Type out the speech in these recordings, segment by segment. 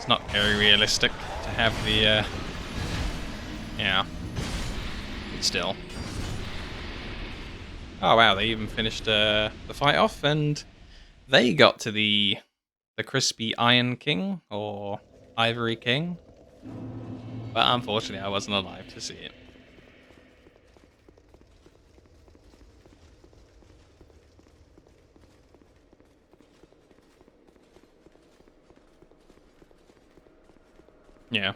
not very realistic to have the, yeah, still. Oh wow, they even finished the fight off, and they got to the crispy Iron King, or Ivory King. But unfortunately, I wasn't alive to see it. Yeah.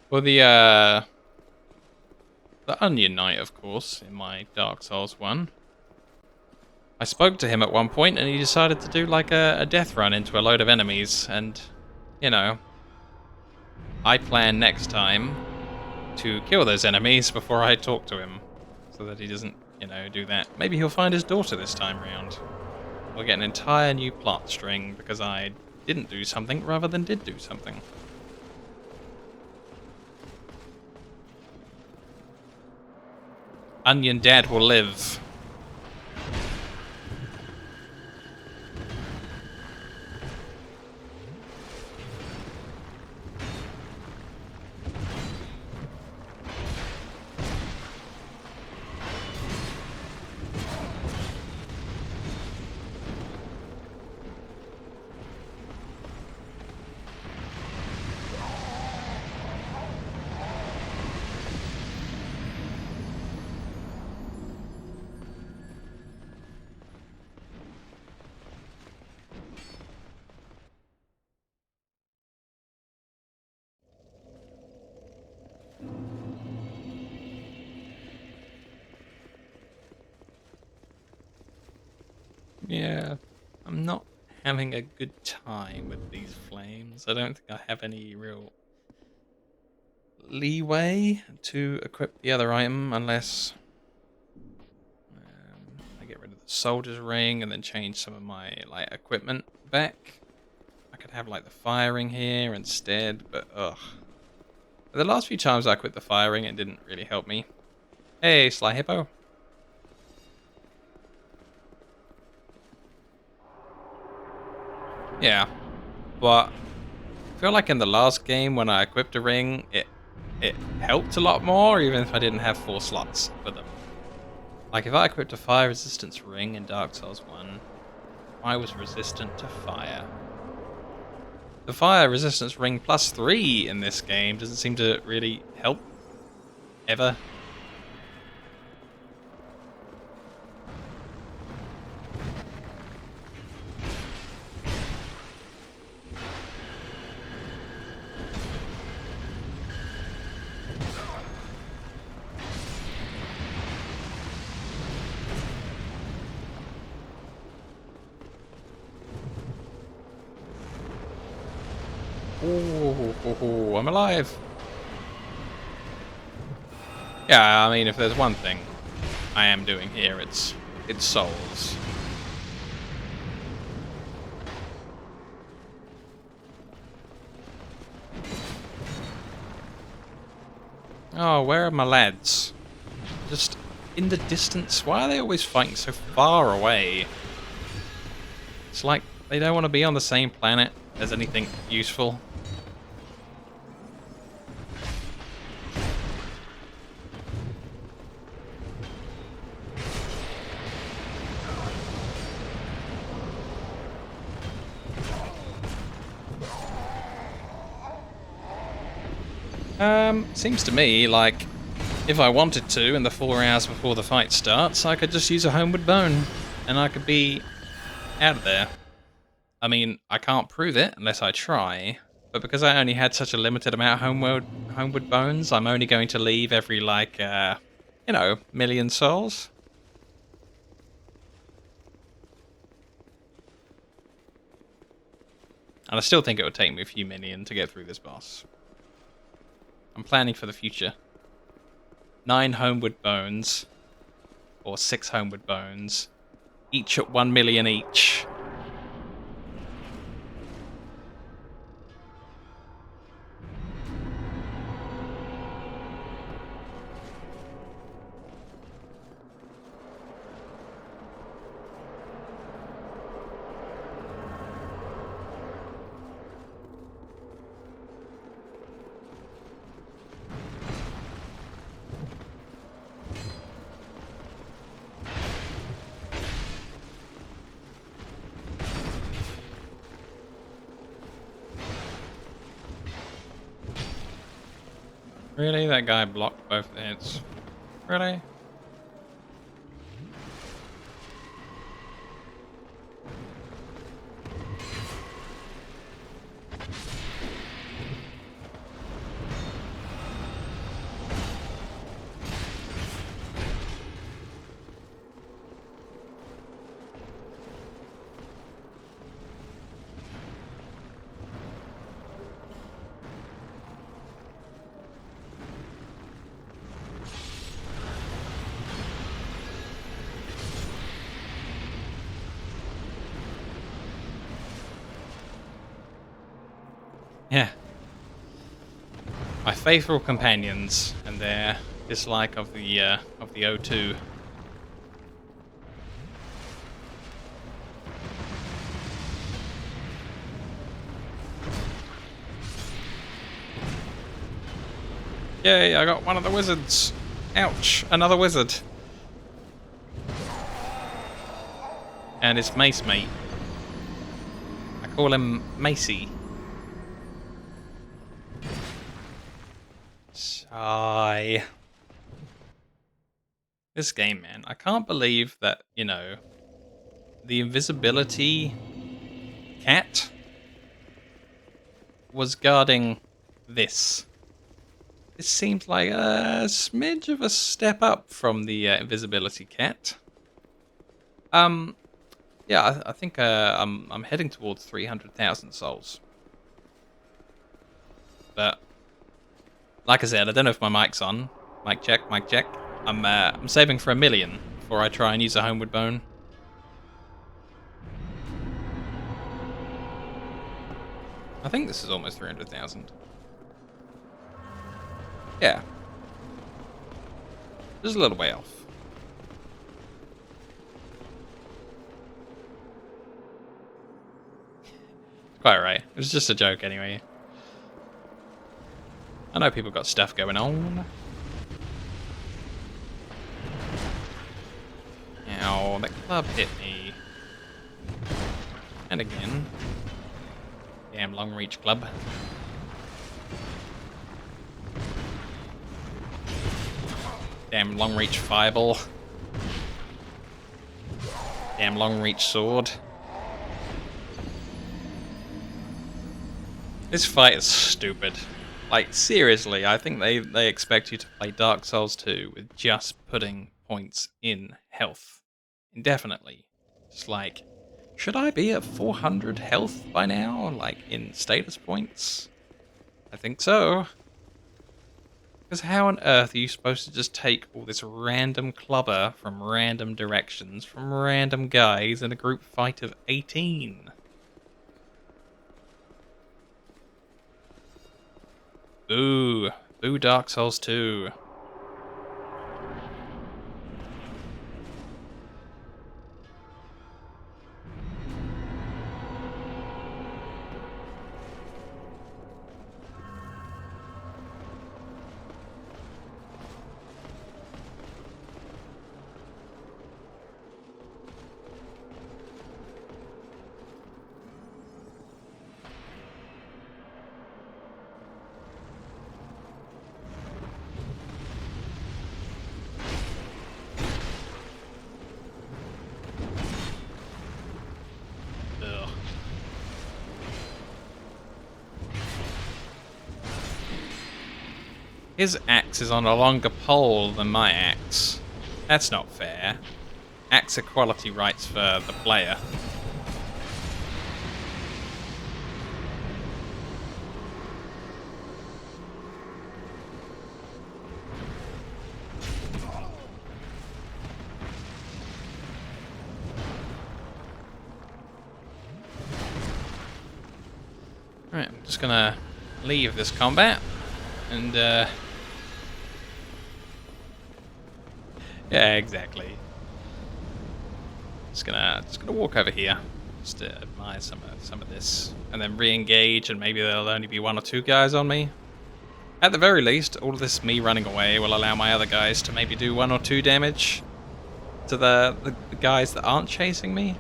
Well, the Onion Knight, of course, in my Dark Souls 1. I spoke to him at one point, and he decided to do like a death run into a load of enemies, and, you know, I plan next time to kill those enemies before I talk to him, so that he doesn't, you know, do that. Maybe he'll find his daughter this time round. We'll get an entire new plot string because I didn't do something rather than did do something. Onion Dad will live. Yeah, I'm not having a good time with these flames. I don't think I have any real leeway to equip the other item unless I get rid of the soldier's ring and then change some of my like equipment back. I could have like the fire ring here instead, but ugh. The last few times I equipped the fire ring, it didn't really help me. Hey, Sly Hippo. Yeah, but I feel like in the last game when I equipped a ring, it helped a lot more, even if I didn't have 4 slots for them. Like if I equipped a fire resistance ring in Dark Souls 1, I was resistant to fire. The fire resistance ring +3 in this game doesn't seem to really help ever. Oh, I'm alive. Yeah, I mean, if there's one thing I am doing here, it's souls. Oh, where are my lads? Just in the distance. Why are they always fighting so far away? It's like they don't want to be on the same planet as anything useful. Seems to me like if I wanted to, in the 4 hours before the fight starts, I could just use a homeward bone, and I could be out of there. I mean, I can't prove it unless I try, but because I only had such a limited amount of homeward bones, I'm only going to leave every, like, you know, million souls. And I still think it would take me a few million to get through this boss. I'm planning for the future. 9 homeward bones, or 6 homeward bones, each at 1 million each. Really? That guy blocked both the hits. Really? Yeah. My faithful companions and their dislike of the O2. Yay, I got one of the wizards. Ouch, another wizard. And it's Mace Mate. I call him Macy. Sigh. This game, man. I can't believe that, you know, the invisibility cat was guarding this. This seems like a smidge of a step up from the invisibility cat. Yeah, I think I'm heading towards 300,000 souls. But like I said, I don't know if my mic's on. Mic check, mic check. I'm saving for 1 million before I try and use a homeward bone. I think this is almost 300,000. Yeah. Just a little way off. Quite right. It was just a joke anyway. I know people got stuff going on. Ow, that club hit me. And again. Damn long reach club. Damn long reach fireball. Damn long reach sword. This fight is stupid. Like, seriously, I think they expect you to play Dark Souls 2 with just putting points in health. Indefinitely. Just like, should I be at 400 health by now? Like, in status points? I think so. Because how on earth are you supposed to just take all this random clubber from random directions, from random guys in a group fight of 18? Boo. Boo Dark Souls 2. His axe is on a longer pole than my axe. That's not fair. Axe equality rights for the player. Right, I'm just gonna leave this combat and yeah, exactly. Just gonna walk over here, just to admire some of this, and then re-engage, and maybe there'll only be 1 or 2 guys on me. At the very least, all of this me running away will allow my other guys to maybe do 1 or 2 damage to the guys that aren't chasing me.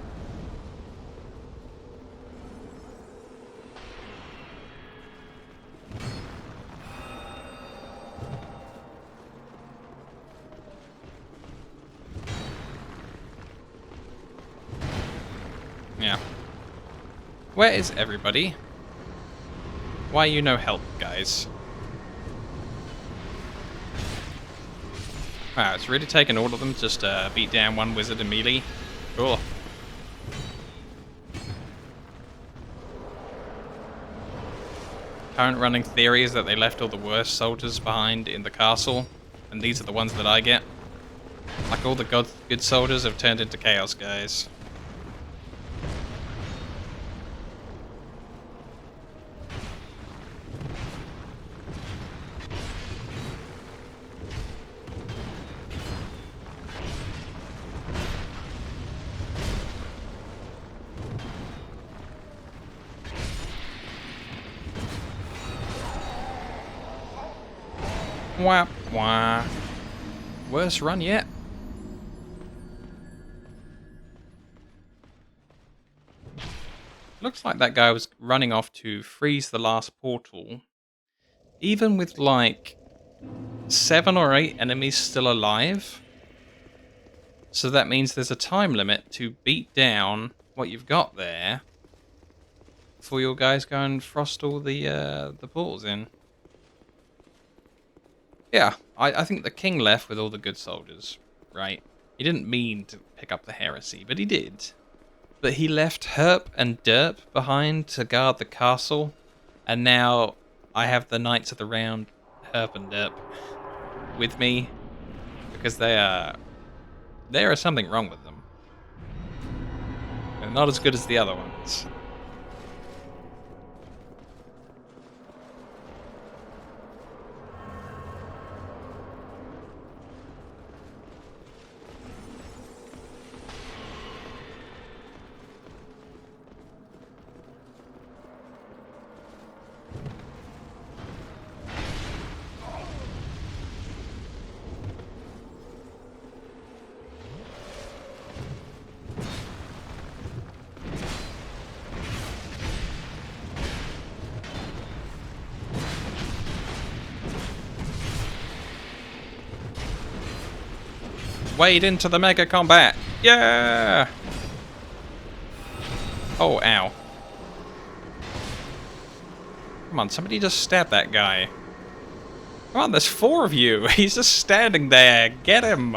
Yeah. Where is everybody? Why you no help, guys? Wow, it's really taken all of them just to beat down one wizard in melee. Cool. Current running theory is that they left all the worst soldiers behind in the castle, and these are the ones that I get. Like all the good soldiers have turned into chaos guys. Wah, wah. Worst run yet. Looks like that guy was running off to freeze the last portal. Even with like 7 or 8 enemies still alive. So that means there's a time limit to beat down what you've got there before your guys go and frost all the portals in. Yeah, I think the king left with all the good soldiers, right? He didn't mean to pick up the heresy, but he did. But he left Herp and Derp behind to guard the castle, and now I have the Knights of the Round, Herp and Derp, with me, because there is something wrong with them. They're not as good as the other ones. Wade into the mega combat. Yeah! Oh, ow. Come on, somebody just stab that guy. Come on, there's 4 of you. He's just standing there. Get him.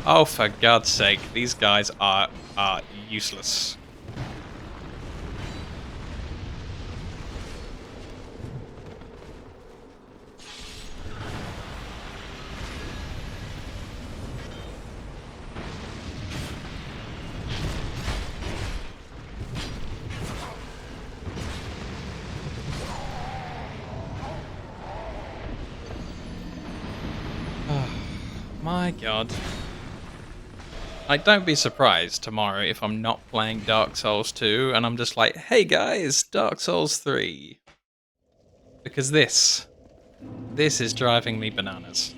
Oh, for God's sake. These guys are useless. My God. Like, don't be surprised tomorrow if I'm not playing Dark Souls 2 and I'm just like, hey guys, Dark Souls 3. Because this is driving me bananas.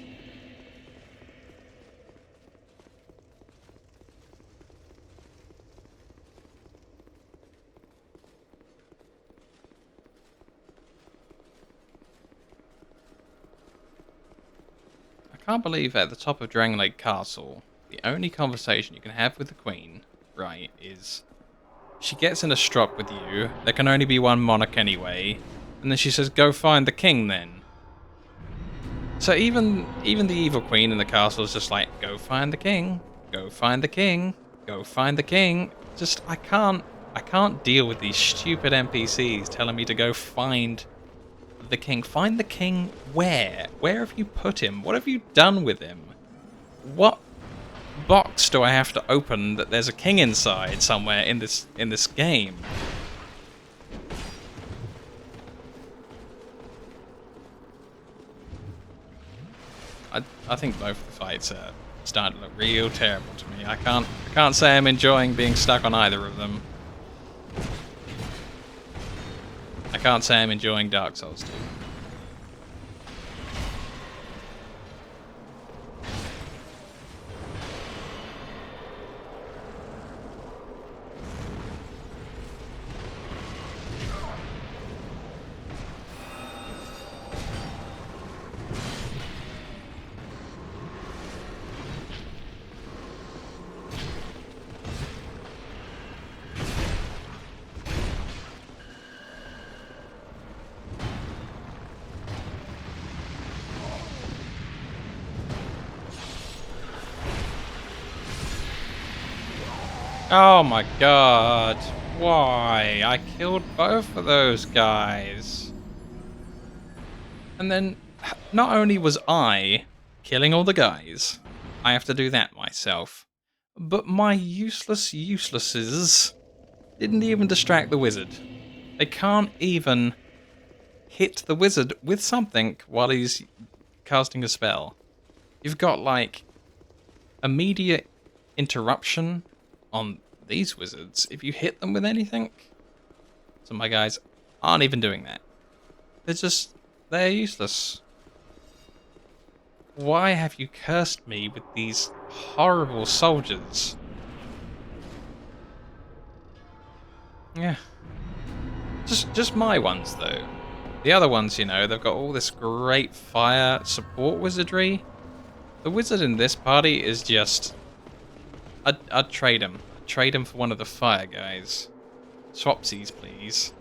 I can't believe at the top of Dragon Lake Castle, the only conversation you can have with the Queen, right, is she gets in a strop with you, there can only be one monarch anyway, and then she says, go find the king then. So even the evil queen in the castle is just like, go find the king, go find the king, go find the king. Just, I can't deal with these stupid NPCs telling me to go find the king. Find the king where? Where have you put him? What have you done with him? What box do I have to open that there's a king inside somewhere in this game? I think both the fights are starting to look real terrible to me. I can't say I'm enjoying being stuck on either of them. I can't say I'm enjoying Dark Souls 2. Oh my god. Why? I killed both of those guys. And then, not only was I killing all the guys, I have to do that myself, but my uselesses didn't even distract the wizard. They can't even hit the wizard with something while he's casting a spell. You've got, like, immediate interruption on these wizards if you hit them with anything. So my guys aren't even doing that. They're useless. Why have you cursed me with these horrible soldiers? Yeah. Just my ones, though. The other ones, you know, they've got all this great fire support wizardry. The wizard in this party is just... I'd trade him. I'd trade him for one of the fire guys. Swapsies, please.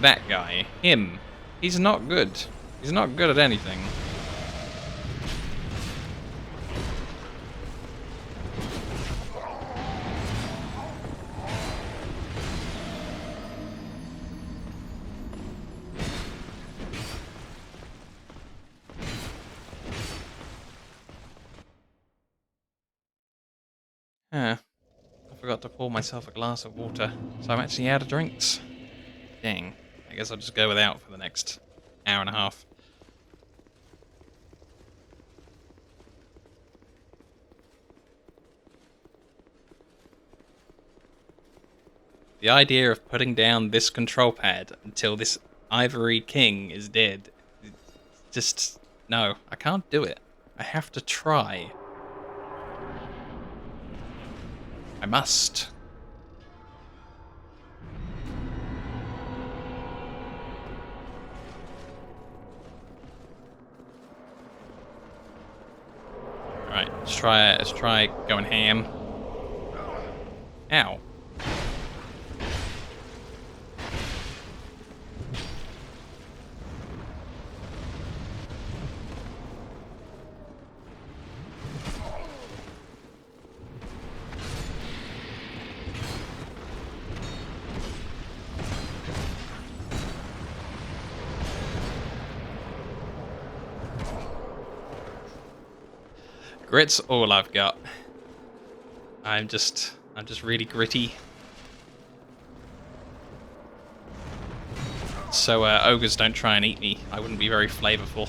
That guy. Him. He's not good. He's not good at anything. I forgot to pour myself a glass of water, so I'm actually out of drinks. Dang. I guess I'll just go without for the next hour and a half. The idea of putting down this control pad until this Ivory King is dead, just... no, I can't do it. I have to try. I must. Alright, let's try going ham. Ow. Grit's all I've got. I'm just really gritty. So ogres don't try and eat me. I wouldn't be very flavorful.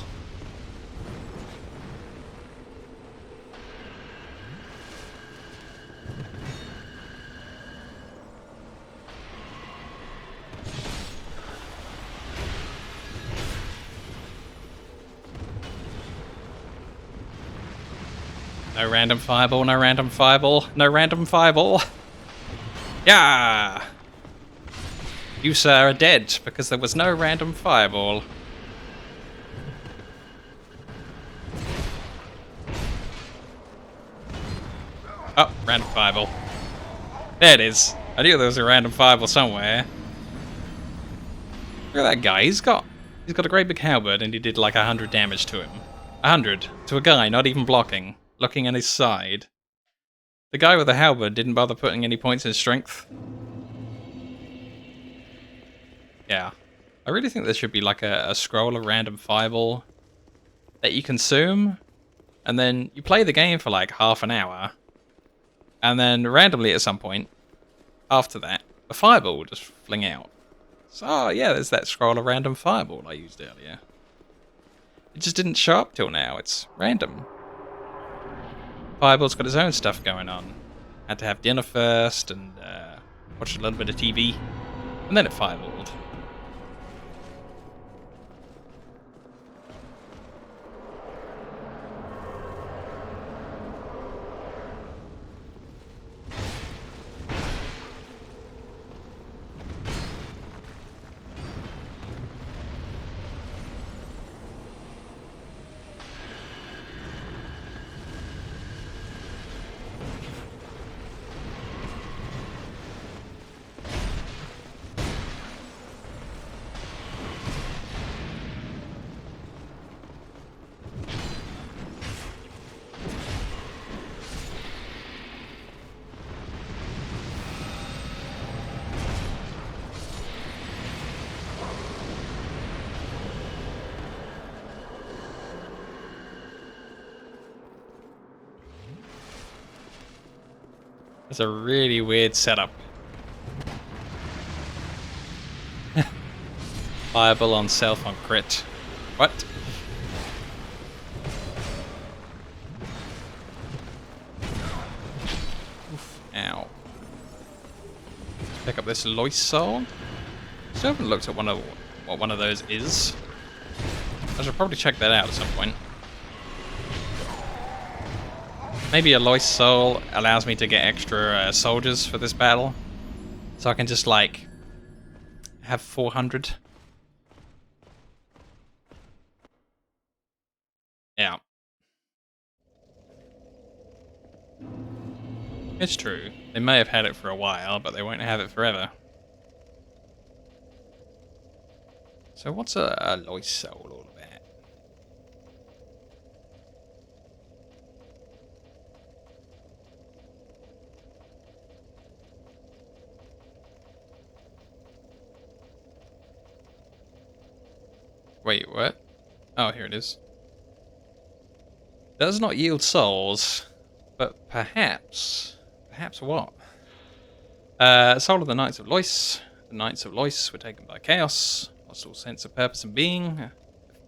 No random fireball, no random fireball, no random fireball. Yeah! You, sir, are dead because there was no random fireball. Oh, random fireball. There it is. I knew there was a random fireball somewhere. Look at that guy. He's got a great big halberd and he did like 100 damage to him. 100 to a guy not even blocking. Looking at his side. The guy with the halberd didn't bother putting any points in strength. Yeah. I really think there should be like a scroll of random fireball that you consume, and then you play the game for like half an hour, and then randomly at some point, after that, a fireball will just fling out. So, oh yeah, there's that scroll of random fireball I used earlier. It just didn't show up till now, it's random. Fireball's got its own stuff going on. Had to have dinner first and watch a little bit of TV, and then it fireballed. It's a really weird setup. Viable on self on crit. What? Oof. Ow. Pick up this Lois soul. Still haven't looked at what one of those is. I should probably check that out at some point. Maybe a Lois soul allows me to get extra soldiers for this battle. So I can just, like, have 400. Yeah. It's true. They may have had it for a while, but they won't have it forever. So what's a Lois soul all about? Wait, what? Oh, here it is. Does not yield souls, but perhaps... Perhaps what? Soul of the Knights of Lois. The Knights of Lois were taken by chaos, lost all sense of purpose and being.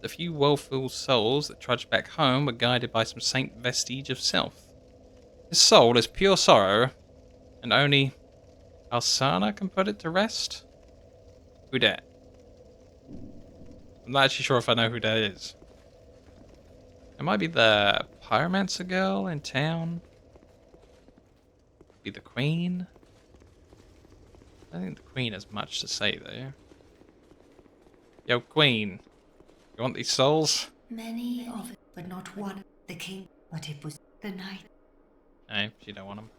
The few woeful souls that trudged back home were guided by some saint vestige of self. His soul is pure sorrow, and only Alsana can put it to rest? Who dat? I'm not actually sure if I know who that is. It might be the pyromancer girl in town. Be the queen. I don't think the queen has much to say though. Yo, queen. You want these souls? Many of it, but not one. The king, but it was the night. No, she don't want them.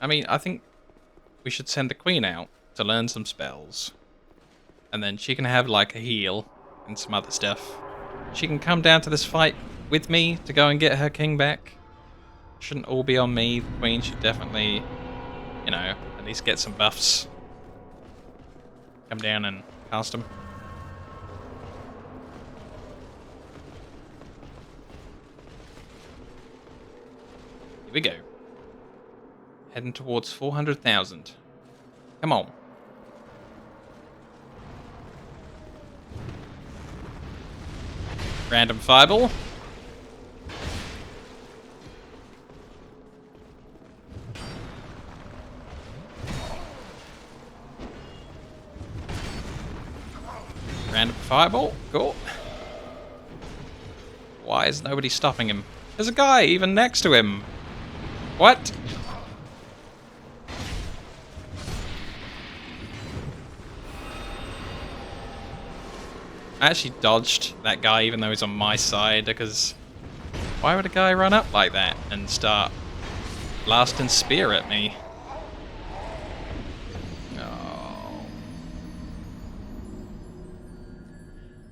I mean, I think we should send the queen out to learn some spells. And then she can have like a heal and some other stuff. She can come down to this fight with me to go and get her king back. Shouldn't all be on me. The queen should definitely, you know, at least get some buffs. Come down and cast them. Here we go. Heading towards 400,000. Come on. Random fireball. Random fireball. Cool. Why is nobody stopping him? There's a guy even next to him. What? I actually dodged that guy even though he's on my side, because why would a guy run up like that and start blasting spear at me? Oh.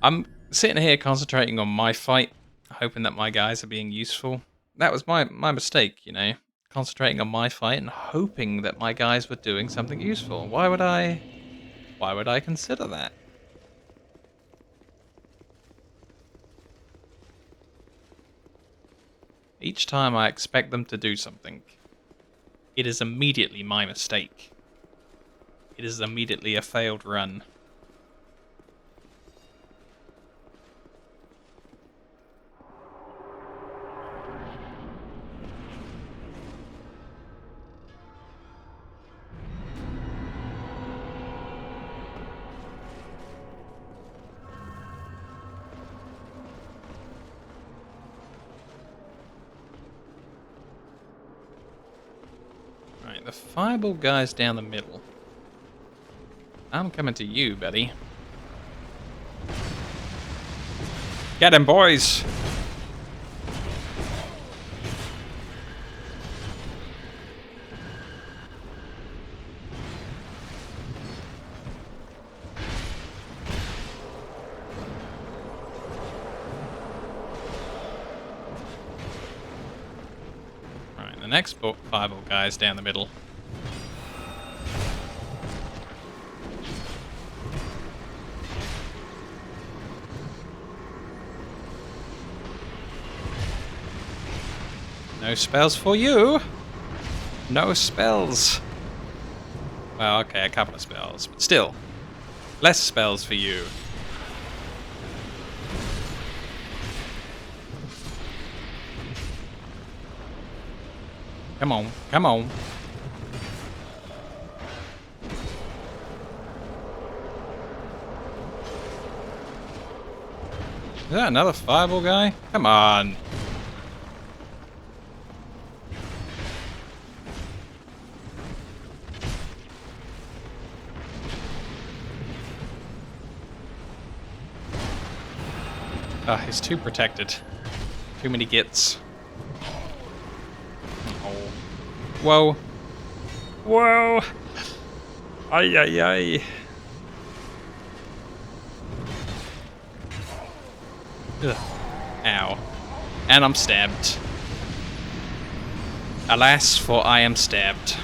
I'm sitting here concentrating on my fight, hoping that my guys are being useful. That was my mistake, you know, concentrating on my fight and hoping that my guys were doing something useful. Why would I consider that? Each time I expect them to do something, it is immediately my mistake. It is immediately a failed run. The fireball guy's down the middle. I'm coming to you, buddy. Get him, boys! Right, the next fireball guy's down the middle. No spells for you. No spells. Well, okay, a couple of spells, but still. Less spells for you. Come on, come on. Is that another fireball guy? Come on. Ah, he's too protected. Too many gits. Oh. Whoa. Whoa. Ay, ay, ay. Ugh. Ow. And I'm stabbed. Alas, for I am stabbed.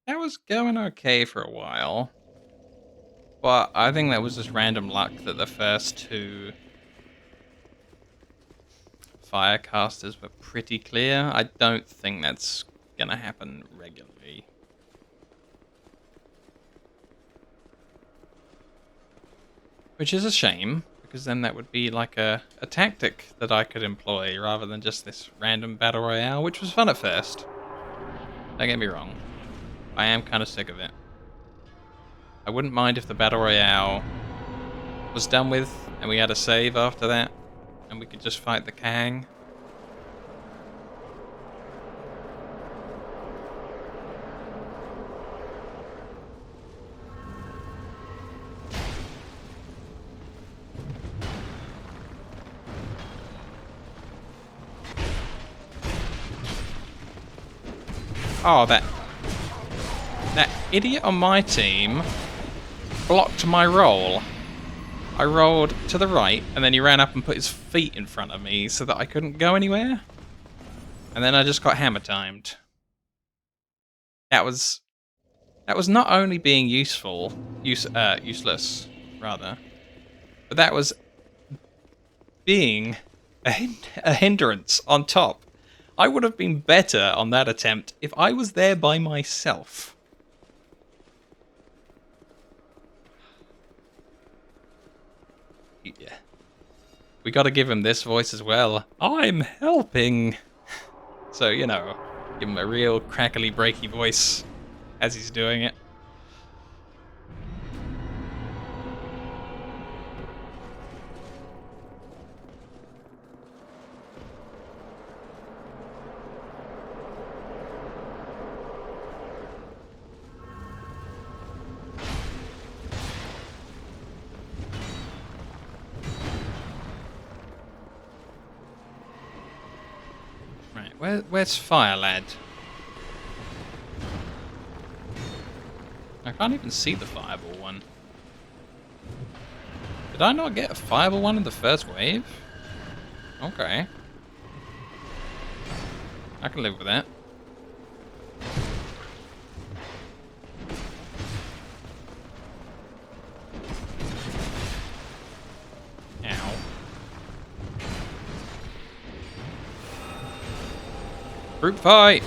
That was going okay for a while. But I think that was just random luck that the first two Firecasters were pretty clear. I don't think that's gonna happen regularly. Which is a shame, because then that would be like a tactic that I could employ rather than just this random battle royale, which was fun at first. Don't get me wrong. I am kind of sick of it. I wouldn't mind if the battle royale was done with and we had a save after that and we could just fight the Kang. Oh, that idiot on my team blocked my roll. I rolled to the right, and then he ran up and put his feet in front of me so that I couldn't go anywhere. And then I just got hammer timed. That was not only being useless, rather, but that was being a hindrance on top. I would have been better on that attempt if I was there by myself. Yeah. We gotta give him this voice as well. I'm helping. So, you know, give him a real crackly, breaky voice as he's doing it. Where's Fire Lad? I can't even see the fireball one. Did I not get a fireball one in the first wave? Okay. I can live with that. Ow. Group fight!